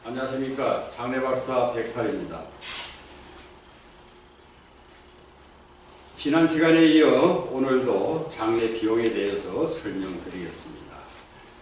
안녕하십니까. 장례박사 108입니다. 지난 시간에 이어 오늘도 장례 비용에 대해서 설명드리겠습니다.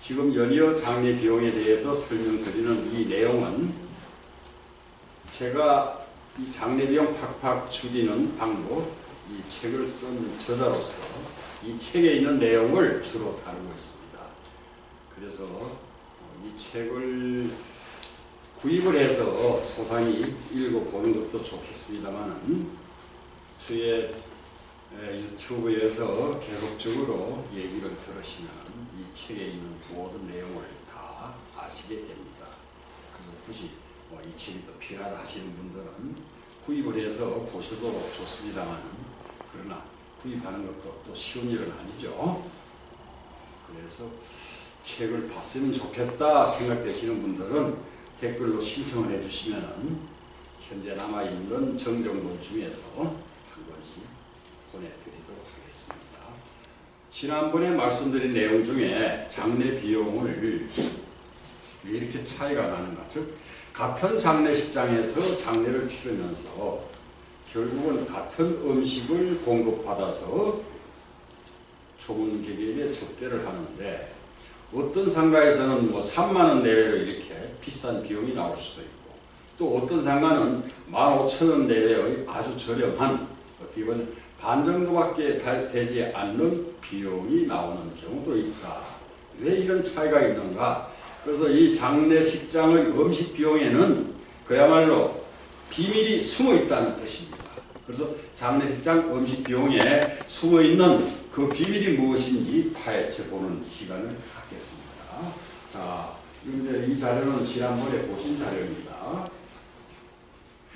지금 연이어 장례 비용에 대해서 설명드리는 이 내용은 제가 이 장례 비용 팍팍 줄이는 방법, 이 책을 쓴 저자로서 이 책에 있는 내용을 주로 다루고 있습니다. 그래서 이 책을 구입을 해서 소상히 읽어보는 것도 좋겠습니다만 저의 유튜브에서 계속적으로 얘기를 들으시면 이 책에 있는 모든 내용을 다 아시게 됩니다. 그래서 굳이 이 책이 더 필요하다 하시는 분들은 구입을 해서 보셔도 좋습니다만, 그러나 구입하는 것도 또 쉬운 일은 아니죠. 그래서 책을 봤으면 좋겠다 생각되시는 분들은 댓글로 신청을 해주시면 현재 남아있는 정정본 중에서 한 권씩 보내드리도록 하겠습니다. 지난번에 말씀드린 내용 중에 장례 비용을 왜 이렇게 차이가 나는가, 즉 같은 장례식장에서 장례를 치르면서 결국은 같은 음식을 공급받아서 조문객에게 접대를 하는데 어떤 상가에서는 3만원 내외로 이렇게 비싼 비용이 나올 수도 있고, 또 어떤 상가는 15,000원 내외의 아주 저렴한, 어떻게 보면 반 정도밖에 되지 않는 비용이 나오는 경우도 있다. 왜 이런 차이가 있는가? 그래서 이 장례식장의 음식 비용에는 그야말로 비밀이 숨어 있다는 뜻입니다. 그래서 장례식장 음식 비용에 숨어 있는 그 비밀이 무엇인지 파헤쳐 보는 시간을 갖겠습니다. 자, 이제 이 자료는 지난번에 보신 자료입니다.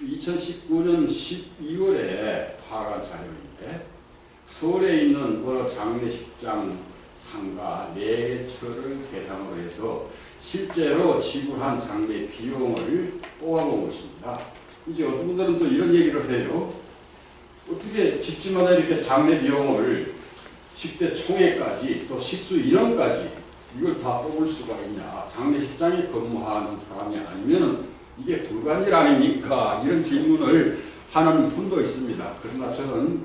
2019년 12월에 파악한 자료인데, 서울에 있는 어느 장례식장 상가 4개처를 대상으로 해서 실제로 지불한 장례 비용을 뽑아본 것입니다. 이제 어떤 분들은 또 이런 얘기를 해요. 어떻게 집집마다 이렇게 장례 비용을 식대 총액까지 또 식수 인원까지 이걸 다 뽑을 수가 있냐. 장례식장에 근무하는 사람이 아니면 이게 불가일 아닙니까? 이런 질문을 하는 분도 있습니다. 그러나 저는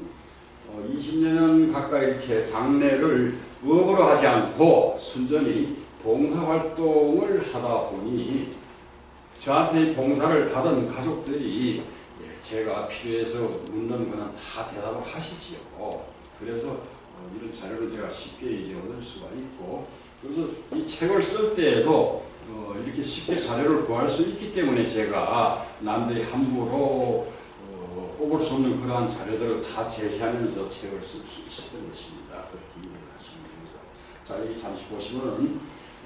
20년 가까이 이렇게 장례를 업으로 하지 않고 순전히 봉사활동을 하다 보니 저한테 봉사를 받은 가족들이 제가 필요해서 묻는 거는 다 대답을 하시지요. 그래서 이런 자료를 제가 쉽게 이제 얻을 수가 있고, 그래서 이 책을 쓸 때에도 이렇게 쉽게 자료를 구할 수 있기 때문에 제가 남들이 함부로 뽑을 수 없는 그러한 자료들을 다 제시하면서 책을 쓸 수 있었던 것입니다. 그렇게 이해를 하시면 됩니다. 자, 여기 잠시 보시면은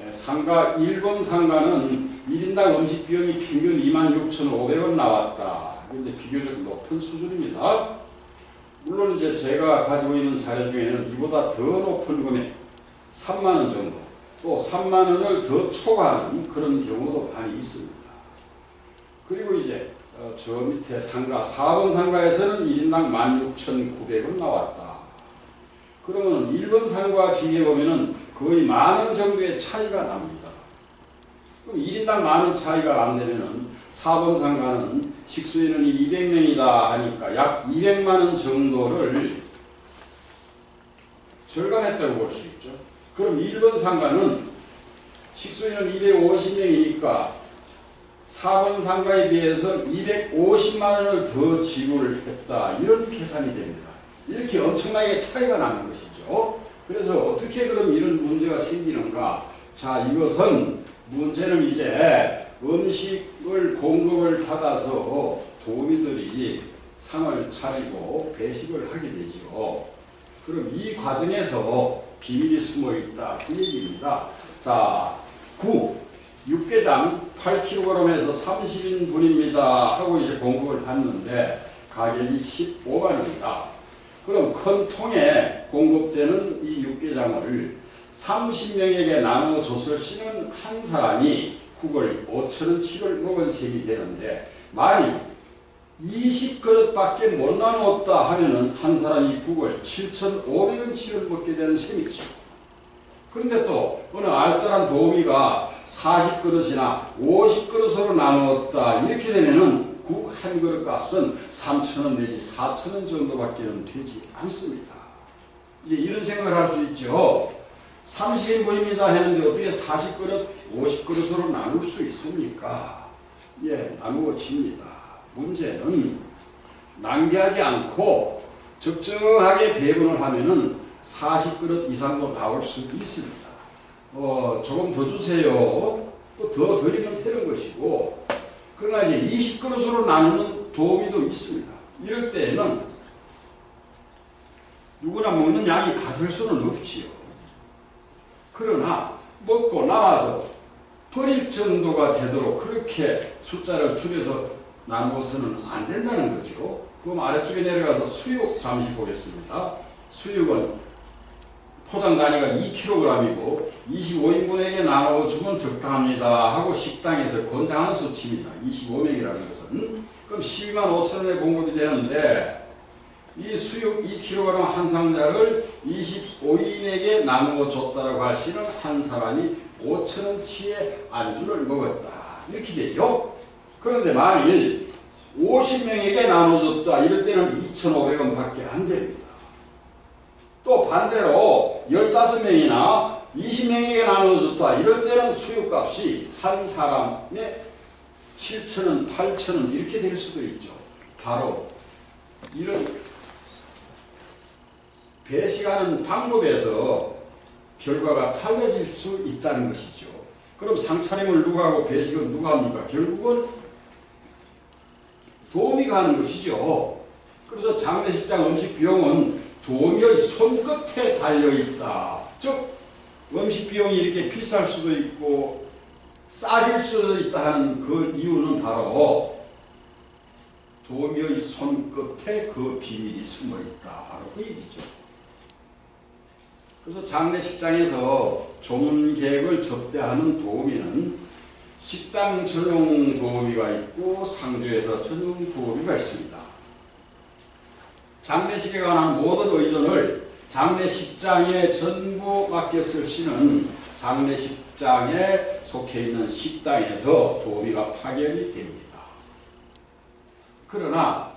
상가 1번 상가는 1인당 음식 비용이 평균 26,500원 나왔다. 근데 비교적 높은 수준입니다. 물론 이제 제가 가지고 있는 자료 중에는 이보다 더 높은 금액, 3만원 정도, 또 3만원을 더 초과하는 그런 경우도 많이 있습니다. 그리고 이제 저 밑에 상가 4번 상가에서는 1인당 16,900원 나왔다. 그러면 1번 상가와 비교해보면 거의 만원 정도의 차이가 납니다. 그럼 1인당 만원 차이가 안 되면은 4번 상가는 식수인원이 200명이다 하니까 약 200만원 정도를 절감했다고 볼 수 있죠. 그럼 1번 상가는 식수인원 250명이니까 4번 상가에 비해서 250만원을 더 지불을 했다. 이런 계산이 됩니다. 이렇게 엄청나게 차이가 나는 것이죠. 그래서 어떻게 그럼 이런 문제가 생기는가? 자, 이것은 문제는 이제 음식을 공급을 받아서 도우미들이 상을 차리고 배식을 하게 되죠. 그럼 이 과정에서 비밀이 숨어 있다. 그 얘기입니다. 자, 6개장 8kg에서 30인분입니다. 하고 이제 공급을 받는데 가격이 15만원이다. 그럼 큰 통에 공급되는 이 6개장을 30명에게 나눠줬을 시는 한 사람이 국을 5,000원씩을 먹은 셈이 되는데, 만약 20그릇밖에 못 나누었다 하면은 한 사람이 국을 7,500원씩을 먹게 되는 셈이죠. 그런데 또 어느 알뜰한 도우미가 40그릇이나 50그릇으로 나누었다. 이렇게 되면은 국 한 그릇 값은 3,000원 내지 4,000원 정도밖에 되지 않습니다. 이제 이런 생각을 할 수 있죠. 30인분입니다 했는데 어떻게 40그릇, 50그릇으로 나눌 수 있습니까? 예, 나누어집니다. 문제는 낭비하지 않고 적정하게 배분을 하면은 40그릇 이상도 나올 수 있습니다. 조금 더 주세요. 또 더 드리면 되는 것이고, 그러나 이제 20그릇으로 나누는 도우미도 있습니다. 이럴 때에는 누구나 먹는 양이 같을 수는 없지요. 그러나 먹고 나와서 버릴 정도가 되도록 그렇게 숫자를 줄여서 나누어서는 안 된다는 거죠. 그럼 아래쪽에 내려가서 수육 잠시 보겠습니다. 수육은 포장 단위가 2kg이고 25인분에게 나눠주면 적당합니다 하고 식당에서 권장하는 수치입니다. 25명이라는 것은. 그럼 125,000원에 공급이 되는데 이 수육 2kg 한 상자를 25인에게 나누어 줬다라고 할 시는 한 사람이 5,000원치의 안주를 먹었다. 이렇게 되죠. 그런데 만일 50명에게 나눠줬다. 이럴 때는 2,500원 밖에 안 됩니다. 또 반대로 15명이나 20명에게 나눠줬다. 이럴 때는 수육값이 한 사람에 7,000원, 8,000원 이렇게 될 수도 있죠. 바로 이런 배식하는 방법에서 결과가 달라질 수 있다는 것이죠. 그럼 상차림을 누가 하고 배식은 누가 합니까? 결국은 도우미가 하는 것이죠. 그래서 장례식장 음식 비용은 도우미의 손끝에 달려있다. 즉 음식 비용이 이렇게 비쌀 수도 있고 싸질 수도 있다 하는 그 이유는 바로 도우미의 손끝에 그 비밀이 숨어있다. 바로 그 얘기죠. 그래서 장례식장에서 조문객을 접대하는 도우미는 식당 전용 도우미가 있고 상주에서 전용 도우미가 있습니다. 장례식에 관한 모든 의존을 장례식장에 전부 맡겼을 시는 장례식장에 속해 있는 식당에서 도우미가 파견이 됩니다. 그러나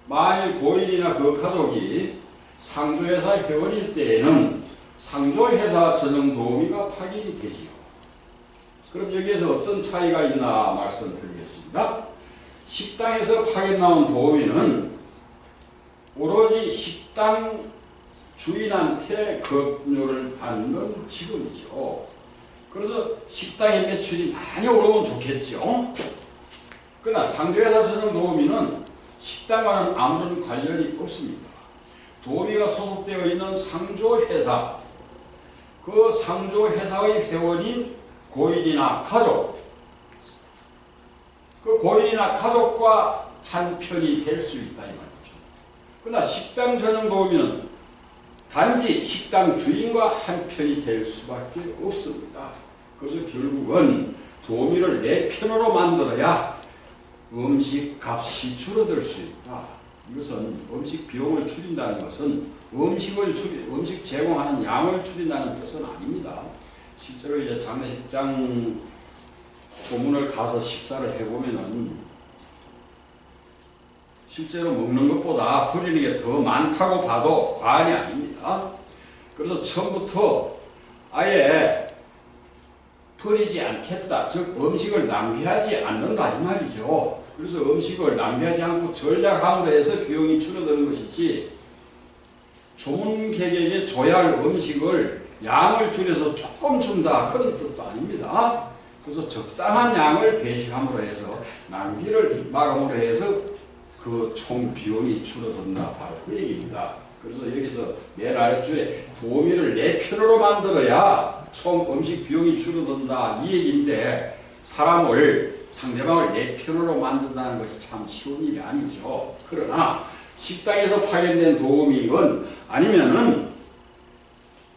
만일 고인이나 그 가족이 상조회사 회원일 때에는 상조회사 전용 도우미가 파견이 되지요. 그럼 여기에서 어떤 차이가 있나 말씀드리겠습니다. 식당에서 파견 나온 도우미는 오로지 식당 주인한테 급료를 받는 직원이죠. 그래서 식당의 매출이 많이 오르면 좋겠죠. 그러나 상조회사 전용 도우미는 식당과는 아무런 관련이 없습니다. 도우미가 소속되어 있는 상조회사, 그 상조회사의 회원인 고인이나 가족, 그 고인이나 가족과 한 편이 될 수 있다 이 말이죠. 그러나 식당 전용 도우미는 단지 식당 주인과 한 편이 될 수밖에 없습니다. 그래서 결국은 도우미를 내 편으로 만들어야 음식 값이 줄어들 수 있다. 이것은 음식 비용을 줄인다는 것은 음식 제공하는 양을 줄인다는 뜻은 아닙니다. 실제로 이제 장례식장 조문을 가서 식사를 해보면은 실제로 먹는 것보다 버리는 게 더 많다고 봐도 과언이 아닙니다. 그래서 처음부터 아예 버리지 않겠다. 즉 음식을 낭비하지 않는다 이 말이죠. 그래서 음식을 낭비하지 않고 전략함으로 해서 비용이 줄어드는 것이지 조문객에게 줘야 할 음식을 양을 줄여서 조금 준다 그런 뜻도 아닙니다. 그래서 적당한 양을 배식함으로 해서 낭비를 막음으로 해서 그 총 비용이 줄어든다. 바로 그 얘기입니다. 그래서 여기서 맨 아래줄에 도우미를 내 편으로 만들어야 총 음식 비용이 줄어든다 이 얘기인데 상대방을 내 편으로 만든다는 것이 참 쉬운 일이 아니죠. 그러나 식당에서 파견된 도우미건 아니면은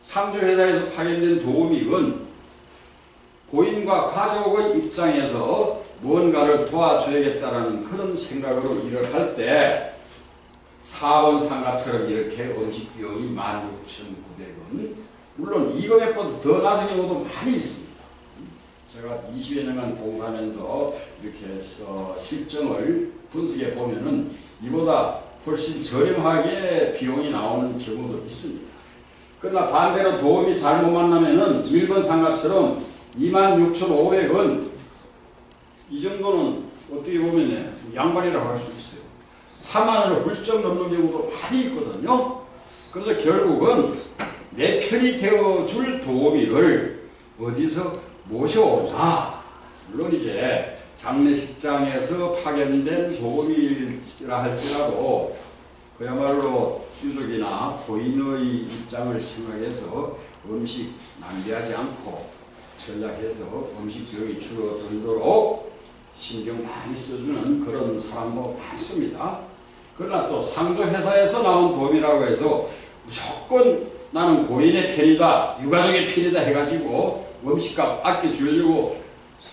상조회사에서 파견된 도우미건 고인과 가족의 입장에서 무언가를 도와줘야겠다는 그런 생각으로 일을 할 때 4번 상가처럼 이렇게 음식 비용이 16,900원 물론 이 금액보다 더 가는 경우도 많이 있습니다. 제가 20여 년간 봉사하면서 이렇게 실정을 분석해 보면은 이보다 훨씬 저렴하게 비용이 나오는 경우도 있습니다. 그러나 반대로 도움이 잘못 만나면은 1번 상가처럼 26,500원 이 정도는 어떻게 보면 양반이라고 할 수 있어요. 4만 원을 훌쩍 넘는 경우도 많이 있거든요. 그래서 결국은 내 편이 되어줄 도우미를 어디서 모셔오냐. 물론 이제 장례식장에서 파견된 도우미라 할지라도 그야말로 유족이나 고인의 입장을 생각해서 음식 낭비하지 않고 전략해서 음식 비용이 줄어들도록 신경 많이 써주는 그런 사람도 많습니다. 그러나 또 상조회사에서 나온 도움이라고 해서 무조건 나는 고인의 편이다, 유가족의 편이다 해가지고 음식값 아껴주려고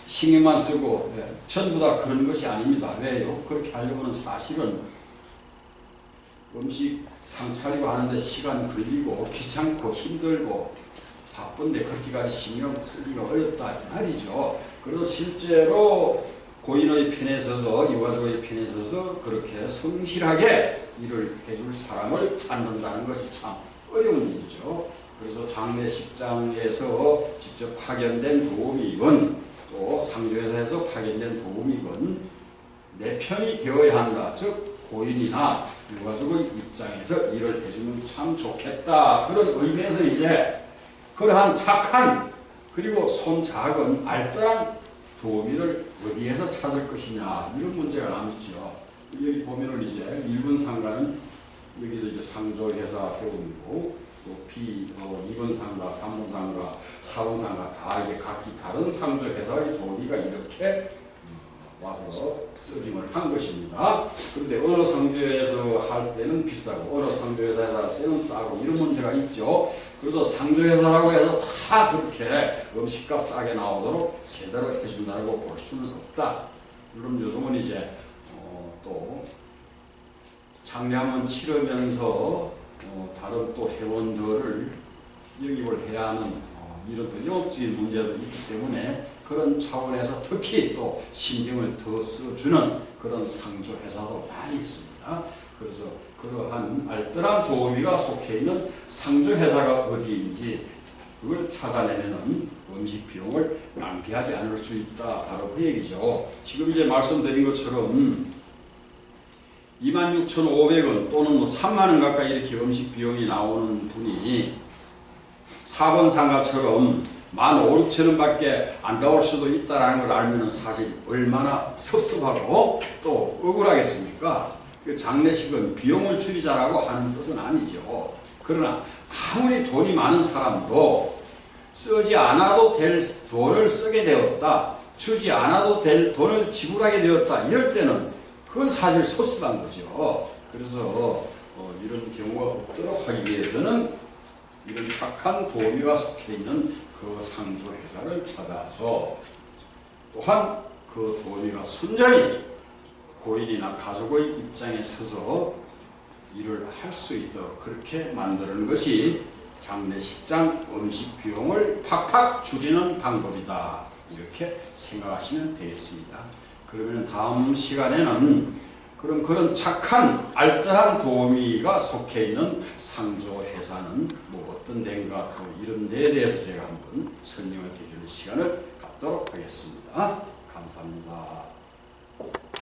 신경만 쓰고 전부 다 그런 것이 아닙니다. 왜요? 그렇게 하려면 사실은 음식 상차리고 하는데 시간 걸리고 귀찮고 힘들고 바쁜데 그렇게까지 신경 쓰기가 어렵다 이 말이죠. 그래서 실제로 고인의 편에 서서 유가족의 편에 서서 그렇게 성실하게 일을 해줄 사람을 찾는다는 것이 참 어려운 일이죠. 그래서 장례식장에서 직접 파견된 도우미건 또 상조회사에서 파견된 도우미건 내 편이 되어야 한다. 즉 고인이나 유가족의 입장에서 일을 해주면 참 좋겠다. 그런 의미에서 이제 그러한 착한 그리고 손 작은 알뜰한 도우미를 어디에서 찾을 것이냐 이런 문제가 남죠. 여기 보면은 이제 1번 상가는 여기도 이제 상조회사 회원이고 또 2번 상가, 3번 상가, 4번 상가 다 이제 각기 다른 상조회사의 도우미가 이렇게 와서 서빙을 한 것입니다. 그런데 어느 상조회사에서 할 때는 비싸고 어느 상조회사에서 할 때는 싸고 이런 문제가 있죠. 그래서 상조회사라고 해서 다 그렇게 음식값 싸게 나오도록 제대로 해준다고 볼 수는 없다. 물론 요즘은 이제 또 장례하면 치르면서 다른 또 회원들을 영입을 해야 하는 이런 또 영업적인 문제도 있기 때문에 그런 차원에서 특히 또 신경을 더 써주는 그런 상조회사도 많이 있습니다. 그래서 그러한 알뜰한 도우미가 속해 있는 상조회사가 어디인지 그걸 찾아내면 음식 비용을 낭비하지 않을 수 있다. 바로 그 얘기죠. 지금 이제 말씀드린 것처럼 26,500원 또는 3만원 가까이 이렇게 음식 비용이 나오는 분이 4번 상가처럼 15,000, 6,000원밖에 안 나올 수도 있다는 걸 알면 사실 얼마나 섭섭하고 또 억울하겠습니까? 그 장례식은 비용을 줄이자라고 하는 뜻은 아니죠. 그러나 아무리 돈이 많은 사람도 쓰지 않아도 될 돈을 쓰게 되었다, 주지 않아도 될 돈을 지불하게 되었다 이럴 때는 그건 사실 섭섭한 거죠. 그래서 이런 경우가 없도록 하기 위해서는 이런 착한 도우미가 속해 있는 그 상조회사를 찾아서 또한 그 도우미가 순전히 고인이나 가족의 입장에 서서 일을 할 수 있도록 그렇게 만드는 것이 장례식장 음식 비용을 팍팍 줄이는 방법이다. 이렇게 생각하시면 되겠습니다. 그러면 다음 시간에는 그런 착한 알뜰한 도우미가 속해 있는 상조회사는 뭐 어떤 데인가 또 이런 데에 대해서 제가 한번 설명을 드리는 시간을 갖도록 하겠습니다. 감사합니다.